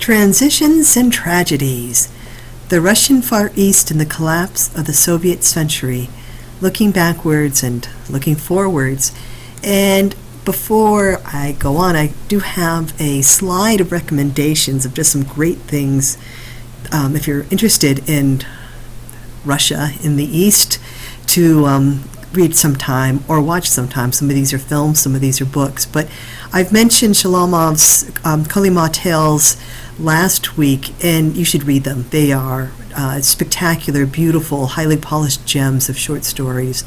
Transitions and Tragedies, the Russian Far East and the Collapse of the Soviet Century, looking backwards and looking forwards. And before I go on, I do have a slide of recommendations of just some great things if you're interested in Russia in the East to read sometime or watch sometime. Some of these are films, some of these are books. But I've mentioned Shalomov's Kolyma Tales last week, and you should read them. They are spectacular, beautiful, highly polished gems of short stories.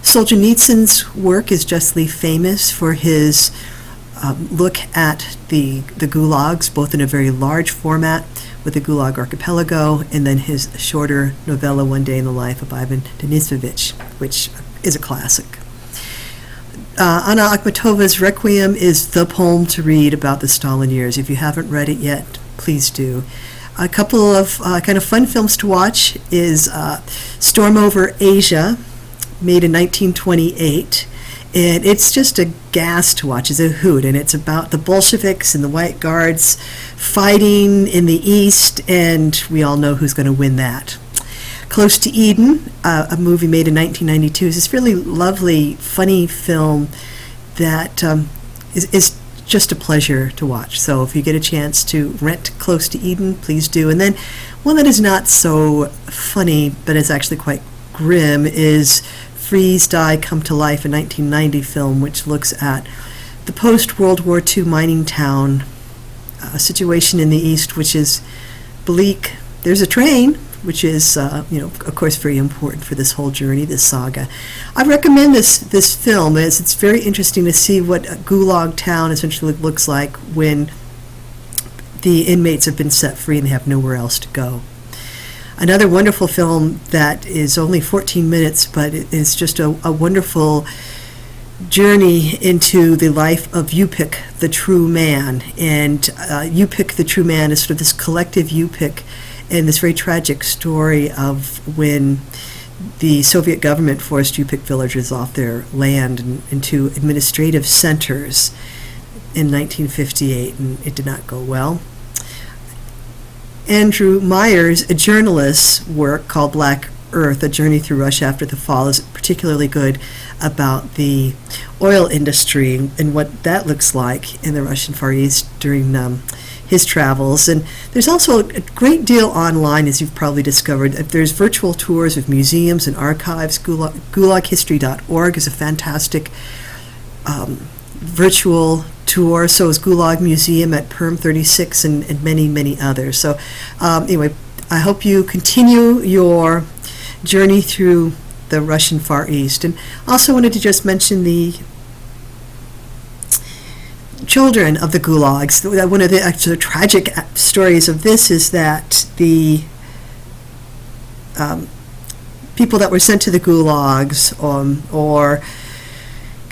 Solzhenitsyn's work is justly famous for his look at the gulags, both in a very large format with the Gulag Archipelago, and then his shorter novella, One Day in the Life of Ivan Denisovich, which is a classic. Anna Akhmatova's Requiem is the poem to read about the Stalin years. If you haven't read it yet, please do. A couple of kind of fun films to watch is Storm Over Asia, made in 1928. And it's just a gas to watch. It's a hoot, and it's about the Bolsheviks and the White Guards fighting in the East, and we all know who's going to win that. Close to Eden, a movie made in 1992, is this really lovely, funny film that is just a pleasure to watch. So if you get a chance to rent Close to Eden, please do. And then one that is not so funny, but is actually quite grim, is Freeze, Die, Come to Life, a 1990 film, which looks at the post-World War II mining town, a situation in the East which is bleak. There's a train, which is, of course, very important for this whole journey, this saga. I recommend this film, as it's very interesting to see what a Gulag town essentially looks like when the inmates have been set free and they have nowhere else to go. Another wonderful film that is only 14 minutes, but it is just a wonderful journey into the life of Yupik, the True Man. And Yupik, the True Man, is sort of this collective Yupik, and this very tragic story of when the Soviet government forced Yupik villagers off their land and into administrative centers in 1958, and it did not go well. Andrew Meyer's, a journalist's work called Black Earth, A Journey Through Russia After the Fall, is particularly good about the oil industry and what that looks like in the Russian Far East during his travels. And there's also a great deal online, as you've probably discovered. There's virtual tours of museums and archives. Gulaghistory.org is a fantastic virtual tour. So is Gulag Museum at Perm 36 and many, many others. So anyway, I hope you continue your journey through the Russian Far East. And also wanted to just mention the children of the gulags. One of the actually tragic stories of this is that the people that were sent to the gulags or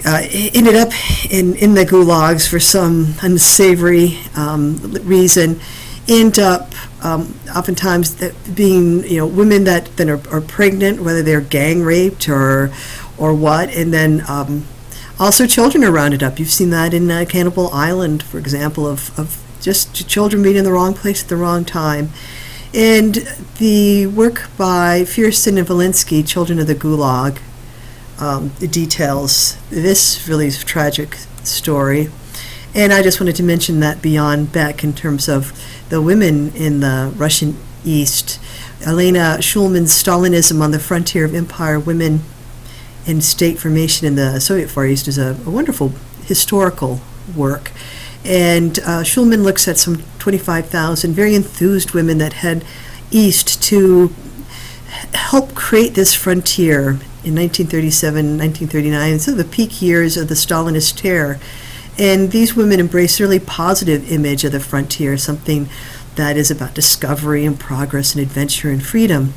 ended up in the gulags for some unsavory reason end up oftentimes being women that then are pregnant, whether they're gang raped or what, and then also children are rounded up. You've seen that in Cannibal Island, for example, of just children being in the wrong place at the wrong time. And the work by Fierstein and Valinsky, Children of the Gulag, details this really tragic story. And I just wanted to mention that beyond Beck, in terms of the women in the Russian East, Elena Schulman's Stalinism on the Frontier of Empire, Women in State Formation in the Soviet Far East is a wonderful historical work. And Schulman looks at some 25,000 very enthused women that head east to help create this frontier in 1937, 1939, so the peak years of the Stalinist terror. And these women embrace a really positive image of the frontier, something that is about discovery and progress and adventure and freedom.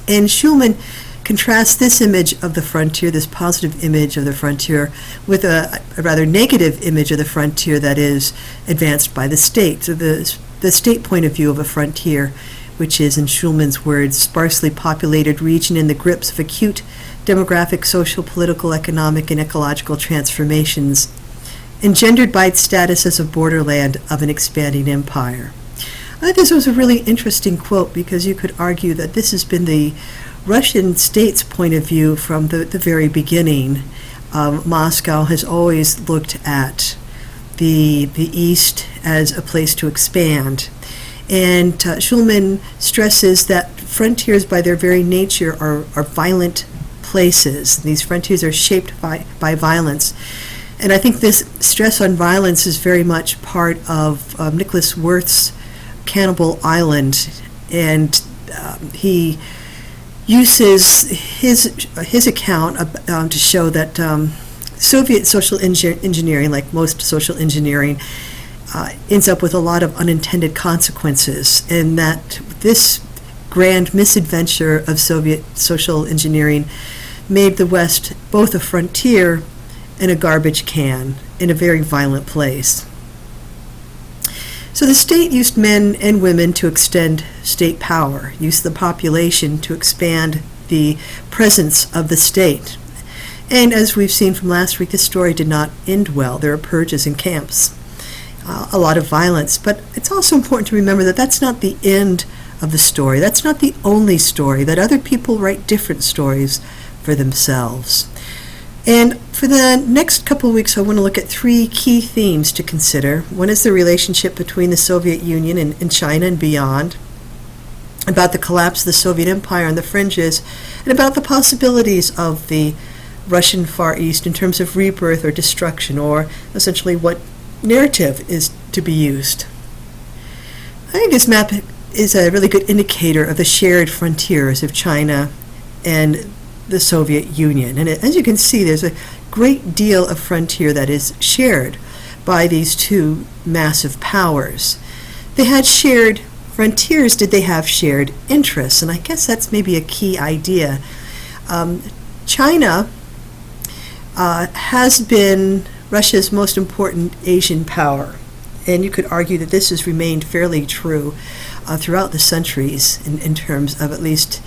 And Schulman contrasts this image of the frontier, this positive image of the frontier, with a rather negative image of the frontier that is advanced by the state. So the state point of view of a frontier, which is, in Schulman's words, sparsely populated region in the grips of acute demographic, social, political, economic, and ecological transformations, engendered by its status as a borderland of an expanding empire. I think this was a really interesting quote because you could argue that this has been the Russian state's point of view from the very beginning. Moscow has always looked at the East as a place to expand. And Schulman stresses that frontiers by their very nature are violent places. These frontiers are shaped by violence. And I think this stress on violence is very much part of Nicholas Wirth's Cannibal Island, and he uses his account to show that Soviet social engineering, like most social engineering, ends up with a lot of unintended consequences, and that this grand misadventure of Soviet social engineering made the West both a frontier and a garbage can in a very violent place. So the state used men and women to extend state power, used the population to expand the presence of the state. And as we've seen from last week, the story did not end well. There are purges and camps, a lot of violence. But it's also important to remember that that's not the end of the story. That's not the only story, that other people write different stories for themselves. And for the next couple of weeks, I want to look at three key themes to consider. One is the relationship between the Soviet Union and China and beyond, about the collapse of the Soviet Empire on the fringes, and about the possibilities of the Russian Far East in terms of rebirth or destruction, or essentially what narrative is to be used. I think this map is a really good indicator of the shared frontiers of China and the Soviet Union. And as you can see, there's a great deal of frontier that is shared by these two massive powers. They had shared frontiers. Did they have shared interests? And I guess that's maybe a key idea. China has been Russia's most important Asian power. And you could argue that this has remained fairly true throughout the centuries in terms of at least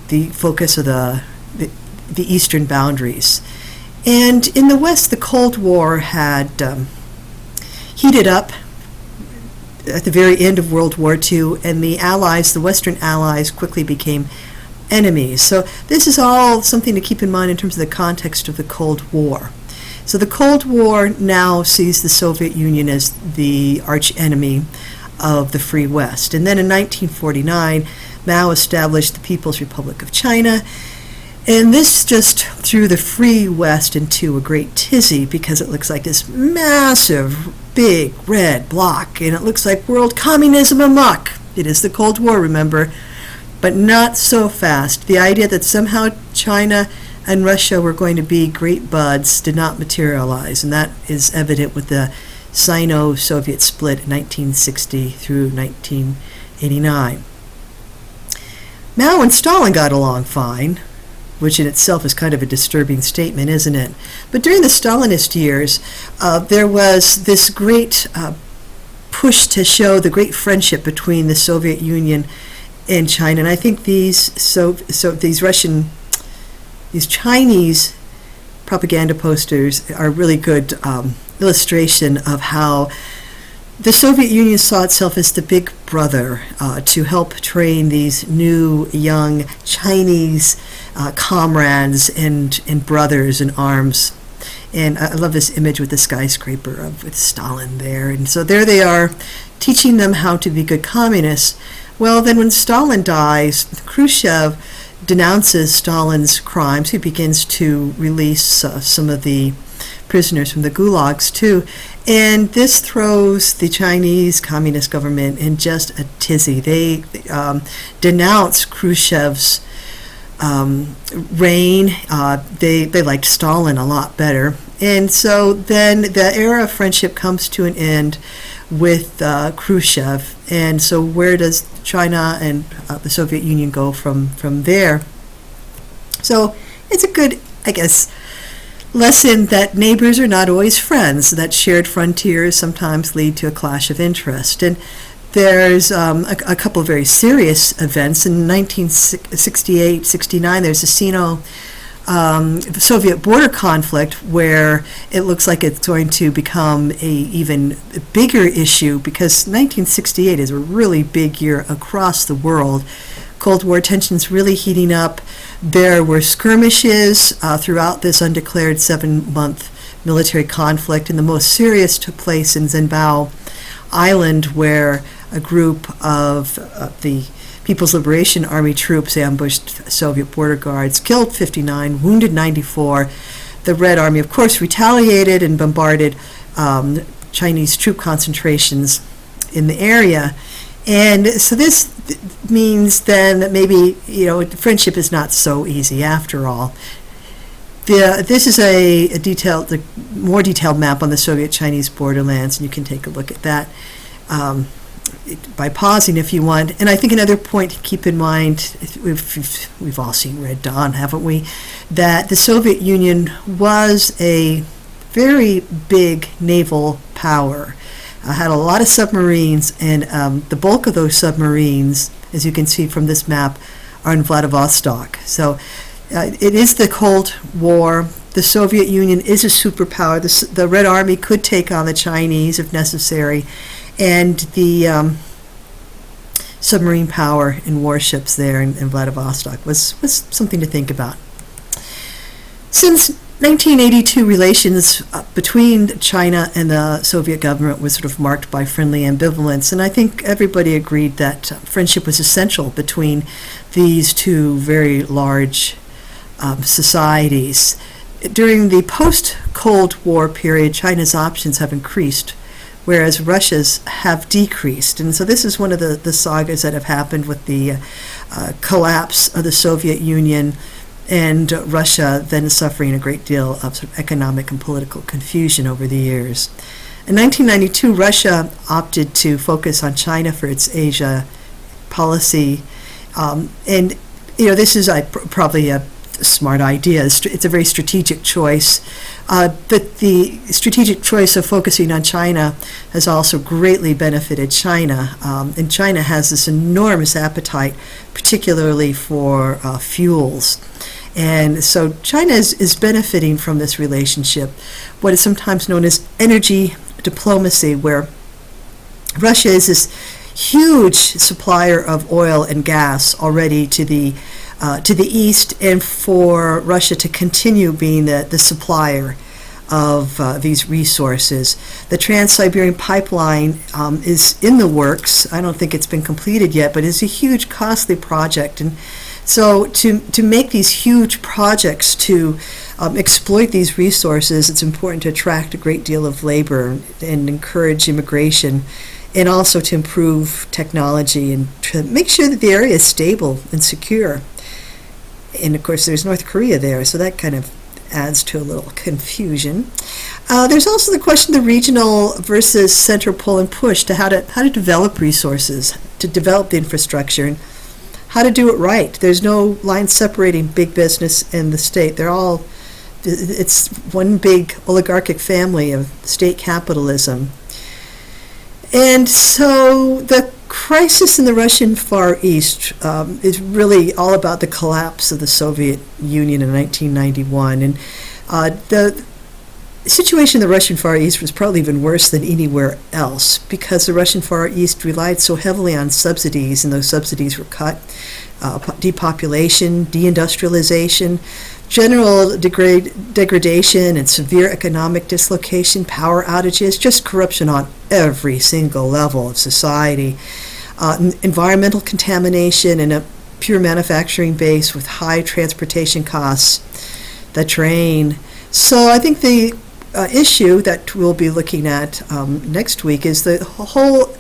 the focus of the eastern boundaries. And in the West, the Cold War had heated up at the very end of World War II, and the Allies, the Western Allies, quickly became enemies. So this is all something to keep in mind in terms of the context of the Cold War. So the Cold War now sees the Soviet Union as the arch enemy of the Free West. And then in 1949, Mao established the People's Republic of China. And this just threw the Free West into a great tizzy because it looks like this massive, big, red block, and it looks like world communism amok. It is the Cold War, remember, but not so fast. The idea that somehow China and Russia were going to be great buds did not materialize, and that is evident with the Sino-Soviet split in 1960 through 1989. Mao and Stalin got along fine, which in itself is kind of a disturbing statement, isn't it? But during the Stalinist years, there was this great push to show the great friendship between the Soviet Union and China. And I think these Chinese propaganda posters are a really good illustration of how the Soviet Union saw itself as the big brother to help train these new, young Chinese comrades and brothers in arms. And I love this image with the skyscraper with Stalin there. And so there they are, teaching them how to be good communists. Well, then when Stalin dies, Khrushchev denounces Stalin's crimes. He begins to release some of the prisoners from the gulags too, and this throws the Chinese Communist government in just a tizzy. They denounce Khrushchev's reign. They liked Stalin a lot better, and so then the era of friendship comes to an end with Khrushchev. And so where does China and the Soviet Union go from there? So it's a good, I guess, lesson that neighbors are not always friends, that shared frontiers sometimes lead to a clash of interest. And there's a couple of very serious events. In 1968-69, there's a Soviet border conflict, where it looks like it's going to become a even bigger issue, because 1968 is a really big year across the world. Cold War tensions really heating up. There were skirmishes throughout this undeclared 7-month military conflict, and the most serious took place in Zhenbao Island, where a group of the People's Liberation Army troops ambushed Soviet border guards, killed 59, wounded 94. The Red Army, of course, retaliated and bombarded Chinese troop concentrations in the area. And so this means then that maybe, friendship is not so easy after all. This is a more detailed map on the Soviet-Chinese borderlands, and you can take a look at that by pausing if you want. And I think another point to keep in mind, we've all seen Red Dawn, haven't we, that the Soviet Union was a very big naval power. Had a lot of submarines, and the bulk of those submarines, as you can see from this map, are in Vladivostok. So it is the Cold War. The Soviet Union is a superpower. The Red Army could take on the Chinese if necessary, and the submarine power in warships there in Vladivostok was something to think about. Since 1982, relations between China and the Soviet government was sort of marked by friendly ambivalence, and I think everybody agreed that friendship was essential between these two very large societies. During the post-Cold War period, China's options have increased, whereas Russia's have decreased. And so this is one of the sagas that have happened with the collapse of the Soviet Union, and Russia then suffering a great deal of sort of economic and political confusion over the years. In 1992, Russia opted to focus on China for its Asia policy, and this is probably a smart idea. It's a very strategic choice, but the strategic choice of focusing on China has also greatly benefited China, and China has this enormous appetite, particularly for fuels. And so China is benefiting from this relationship, what is sometimes known as energy diplomacy, where Russia is this huge supplier of oil and gas already to the east, and for Russia to continue being the supplier of these resources. The Trans-Siberian Pipeline is in the works. I don't think it's been completed yet, but it's a huge, costly project. And so to make these huge projects to exploit these resources, it's important to attract a great deal of labor and encourage immigration, and also to improve technology and to make sure that the area is stable and secure. And of course, there's North Korea there, so that kind of adds to a little confusion. There's also the question of the regional versus central pull and push to how to develop resources, to develop the infrastructure, and how to do it right. There's no line separating big business and the state. It's one big oligarchic family of state capitalism. And so the crisis in the Russian Far East is really all about the collapse of the Soviet Union in 1991. And the situation in the Russian Far East was probably even worse than anywhere else, because the Russian Far East relied so heavily on subsidies, and those subsidies were cut. Depopulation, deindustrialization, general degradation and severe economic dislocation, power outages, just corruption on every single level of society, environmental contamination, and a pure manufacturing base with high transportation costs, the train. So I think the issue that we'll be looking at next week is the whole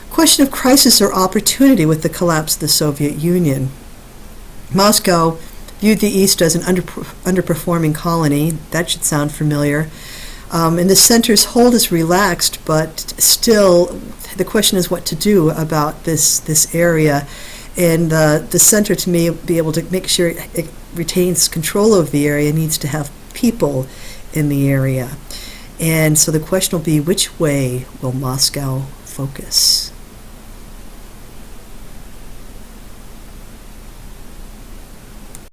question of crisis or opportunity with the collapse of the Soviet Union. Moscow viewed the East as an underperforming colony. That should sound familiar. And the center's hold is relaxed, but still the question is what to do about this area. And the center, to me, be able to make sure it retains control of the area, needs to have people in the area. And so the question will be, which way will Moscow focus?